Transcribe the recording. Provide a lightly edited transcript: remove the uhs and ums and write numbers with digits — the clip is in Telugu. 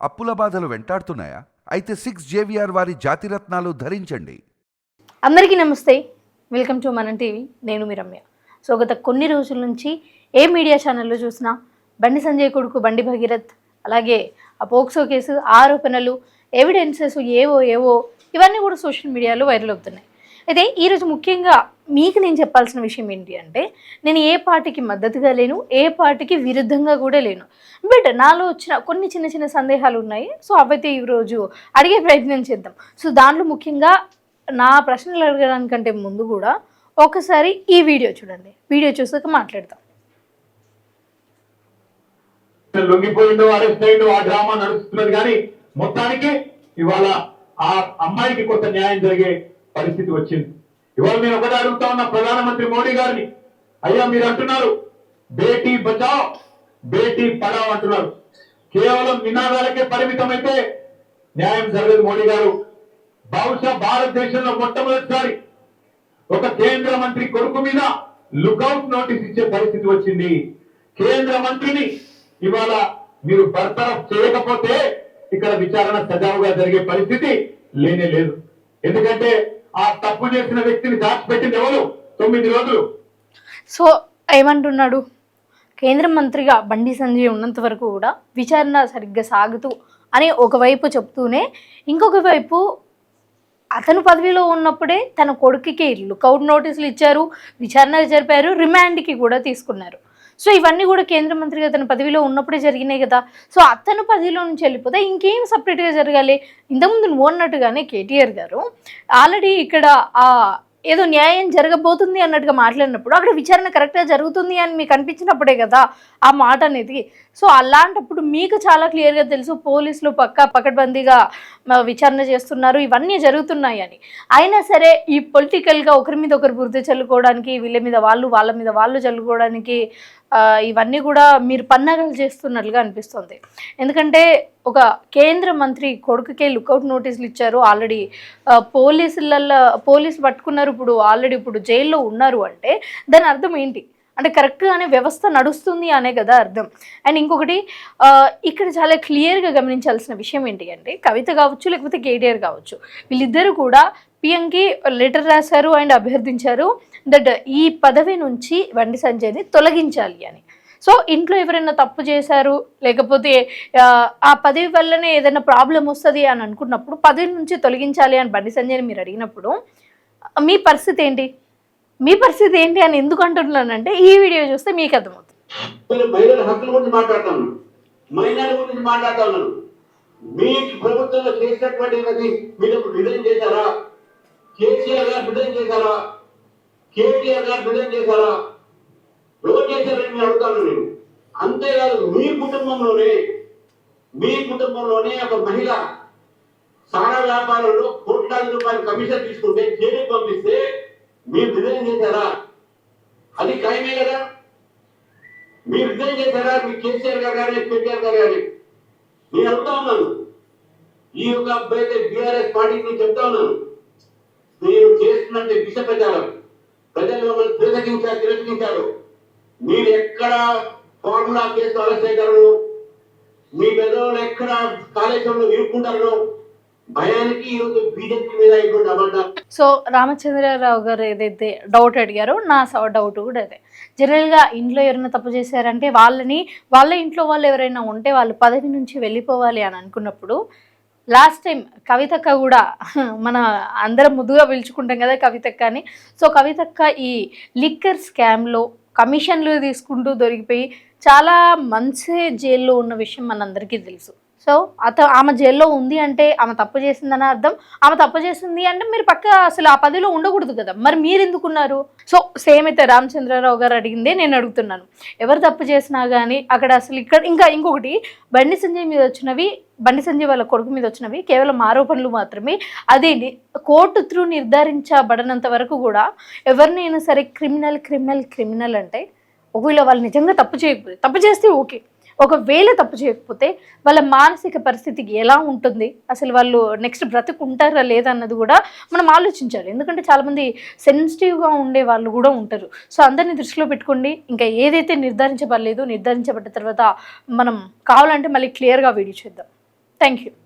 అప్పుల బాధలు వెంటాడుతున్నాయా? అయితే 6 JVR వారి జాతిరత్నాలు ధరించండి. అందరికీ నమస్తే, వెల్కమ్ టు మనం టీవీ. నేను మీ రమ్య. సో గత కొన్ని రోజుల నుంచి ఏ మీడియా ఛానల్లో చూసినా బండి సంజయ్ కొడుకు బండి భగీరథ్, అలాగే ఆ పోక్సో కేసు ఆరోపణలు, ఎవిడెన్సెస్ ఏవో ఇవన్నీ కూడా సోషల్ మీడియాలో వైరల్ అవుతున్నాయి. అయితే ఈరోజు ముఖ్యంగా మీకు నేను చెప్పాల్సిన విషయం ఏంటి అంటే, నేను ఏ పార్టీకి మద్దతుగా లేను, ఏ పార్టీకి విరుద్ధంగా కూడా లేను. బట్ నాలో వచ్చిన కొన్ని చిన్న సందేహాలు ఉన్నాయి. సో అవైతే ఈరోజు అడిగే ప్రయత్నం చేద్దాం. సో దాంట్లో ముఖ్యంగా నా ప్రశ్నలు అడగడానికంటే ముందు కూడా ఒకసారి ఈ వీడియో చూడండి. వీడియో చూసాక మాట్లాడతాం. లొంగిపోయిందో అరెస్ట్ అయ్యిందో ఆ డ్రామా నడుస్తున్నది. కానీ మొత్తానికి ఇవాళ ఆ అమ్మాయికి కొంత న్యాయం జరిగే పరిస్థితి వచ్చింది. ఇవాళ నేను ఒకటి అడుగుతా ఉన్న ప్రధానమంత్రి మోడీ గారిని, అయ్యా మీరు అంటున్నారు బేటీ బచావ్ బేటీ పడావ్ అంటున్నారు. కేవలం నినాదాలకే పరిమితమైతే న్యాయం జరగదు. మోడీ గారు బహుశా భారతదేశంలో మొట్టమొదటిసారి ఒక కేంద్ర మంత్రి కొడుకు మీద లుకౌట్ నోటీస్ ఇచ్చే పరిస్థితి వచ్చింది. కేంద్ర మంత్రిని ఇవాళ మీరు బర్తరఫ్ చేయకపోతే ఇక్కడ విచారణ సజావుగా జరిగే పరిస్థితి లేనే లేదు. ఎందుకంటే ఆ తప్పు చేసిన వ్యక్తిని దాచిపెట్టింది ఎవరు? 9 రోజులు. సో ఏమంటున్నాడు? కేంద్ర మంత్రిగా బండి సంజయ్ ఉన్నంత వరకు కూడా విచారణ సరిగ్గా సాగుతూ అని ఒకవైపు చెప్తూనే, ఇంకొక వైపు అతను పదవిలో ఉన్నప్పుడే తన కొడుకుకి లుకౌట్ నోటీసులు ఇచ్చారు, విచారణ జరిపారు, రిమాండ్కి కూడా తీసుకున్నారు. సో ఇవన్నీ కూడా కేంద్ర మంత్రిగా తన పదవిలో ఉన్నప్పుడే జరిగినాయి కదా. సో అతను పదవిలో నుంచి వెళ్ళిపోతే ఇంకేం సపరేట్గా జరగాలి? ఇంతకుముందు నువ్వు అన్నట్టుగానే కేటీఆర్ గారు ఆల్రెడీ ఇక్కడ ఏదో న్యాయం జరగబోతుంది అన్నట్టుగా మాట్లాడినప్పుడు అక్కడ విచారణ కరెక్ట్గా జరుగుతుంది అని మీకు అనిపించినప్పుడే కదా ఆ మాట అనేది. సో అలాంటప్పుడు మీకు చాలా క్లియర్గా తెలుసు పోలీసులు పకడ్బందీగా విచారణ చేస్తున్నారు, ఇవన్నీ జరుగుతున్నాయి అని. అయినా సరే ఈ పొలిటికల్గా ఒకరి మీద ఒకరు బురద చల్లుకోవడానికి, వీళ్ళ మీద వాళ్ళు వాళ్ళ మీద వాళ్ళు చల్లుకోవడానికి ఇవన్నీ కూడా మీరు పన్నాగాలు చేస్తున్నట్లుగా అనిపిస్తుంది. ఎందుకంటే కేంద్ర మంత్రి కొడుకుకే లుకౌట్ నోటీసులు ఇచ్చారు, ఆల్రెడీ పోలీసులు పట్టుకున్నారు, ఇప్పుడు జైల్లో ఉన్నారు అంటే దాని అర్థం ఏంటి? అంటే కరెక్ట్గానే వ్యవస్థ నడుస్తుంది అనే కదా అర్థం. అండ్ ఇంకొకటి ఇక్కడ చాలా క్లియర్గా గమనించాల్సిన విషయం ఏంటి అంటే, కవిత కావచ్చు లేకపోతే కేటీఆర్ కావచ్చు, వీళ్ళిద్దరూ కూడా పిఎంకి లెటర్ రాశారు అండ్ అభ్యర్థించారు దట్ ఈ పదవి నుంచి బండి సంజయ్ని తొలగించాలి అని. సో ఇంట్లో ఎవరైనా తప్పు చేశారు, లేకపోతే ఆ పదవి వల్లనే ఏదైనా ప్రాబ్లం వస్తుంది అని అనుకున్నప్పుడు పదవి నుంచి తొలగించాలి అని బండి సంజయ్ని మీరు అడిగినప్పుడు మీ పరిస్థితి ఏంటి? మీ పరిస్థితి ఏంటి అని ఎందుకు అంటున్నానంటే, ఈ వీడియో చూస్తే మీకు అర్థమవుతుంది. మహిళల హక్కుల గురించి మాట్లాడతాను, మైనార్టీ గురించి మాట్లాడతాను. మీ ప్రభుత్వంలో చేసినటువంటి మీరు రిజైన్ చేశారా? కేసీఆర్ గారు రిజైన్ చేశారా? కేటీఆర్ గారు రిజైన్ చేశారా? ఎవరు చేశారని నేను అడుగుతాను నేను. అంతేకాదు, మీ కుటుంబంలోనే ఒక మహిళ సారా వ్యాపారంలో కోట్లాది రూపాయల కమిషన్ తీసుకుంటే జైలుకి పంపిస్తే మీరు రిజైన్ చేశారా? అది ఖాయమే కదా. మీరు రిజైన్ చేశారా? మీ కేసీఆర్ గారు కానీ కేటీఆర్ గారు కానీ నేను అడుగుతా ఉన్నాను. ఈ యొక్క అబ్బాయితే బీఆర్ఎస్ పార్టీకి నేను చెప్తా ఉన్నాను, మీరు చేస్తున్నట్టు విష ప్రచారం ప్రజలు మమ్మల్ని తిరస్కరించారు. మీరు ఎక్కడ ఫార్ములా కేసు అరెస్ట్ అవుతారు, మీ పెద్దలు ఎక్కడ కాళేశ్వరంలో ఇరుక్కుంటారు భయానికి ఈరోజు బీజేపీ మీద అయిపోయింది అబద్ధాలు. సో రామచంద్రరావు గారు ఏదైతే డౌట్ అడిగారో నా డౌట్ కూడా అదే. జనరల్గా ఇంట్లో ఎవరైనా తప్పు చేశారంటే వాళ్ళ ఇంట్లో వాళ్ళు ఎవరైనా ఉంటే వాళ్ళు పదవి నుంచి వెళ్ళిపోవాలి అని అనుకున్నప్పుడు, లాస్ట్ టైం కవితక్క కూడా మన అందరం ముద్దుగా పిలుచుకుంటాం కదా కవితక్క అని. సో కవితక్క ఈ లిక్కర్ స్కామ్లో కమిషన్లు తీసుకుంటూ దొరికిపోయి చాలా మంత్స్ జైల్లో ఉన్న విషయం మనందరికీ తెలుసు. సో ఆమె జైల్లో ఉంది అంటే ఆమె తప్పు చేసిందని అర్థం. ఆమె తప్పు చేసింది అంటే మీరు అసలు ఆ పదవిలో ఉండకూడదు కదా, మరి మీరు ఎందుకున్నారు? సో సేమ్ అయితే రామచంద్రరావు గారు అడిగిందే నేను అడుగుతున్నాను. ఎవరు తప్పు చేసినా కానీ అక్కడ అసలు ఇంకొకటి బండి సంజయ్ వాళ్ళ కొడుకు మీద వచ్చినవి కేవలం ఆరోపణలు మాత్రమే. అదే కోర్టు త్రూ నిర్ధారించబడినంత వరకు కూడా ఎవరినైనా సరే క్రిమినల్ అంటే, ఒకవేళ వాళ్ళు నిజంగా తప్పు చేస్తే ఓకే, ఒకవేళ తప్పు చేయకపోతే వాళ్ళ మానసిక పరిస్థితికి ఎలా ఉంటుంది, అసలు వాళ్ళు నెక్స్ట్ బ్రతుకుంటారా లేదా అన్నది కూడా మనం ఆలోచించాలి. ఎందుకంటే చాలామంది సెన్సిటివ్గా ఉండే వాళ్ళు కూడా ఉంటారు. సో అందరినీ దృష్టిలో పెట్టుకోండి. ఇంకా ఏదైతే నిర్ధారించబడలేదో నిర్ధారించబడ్డ తర్వాత మనం కావాలంటే మళ్ళీ క్లియర్గా వీడియో చేద్దాం. Thank you.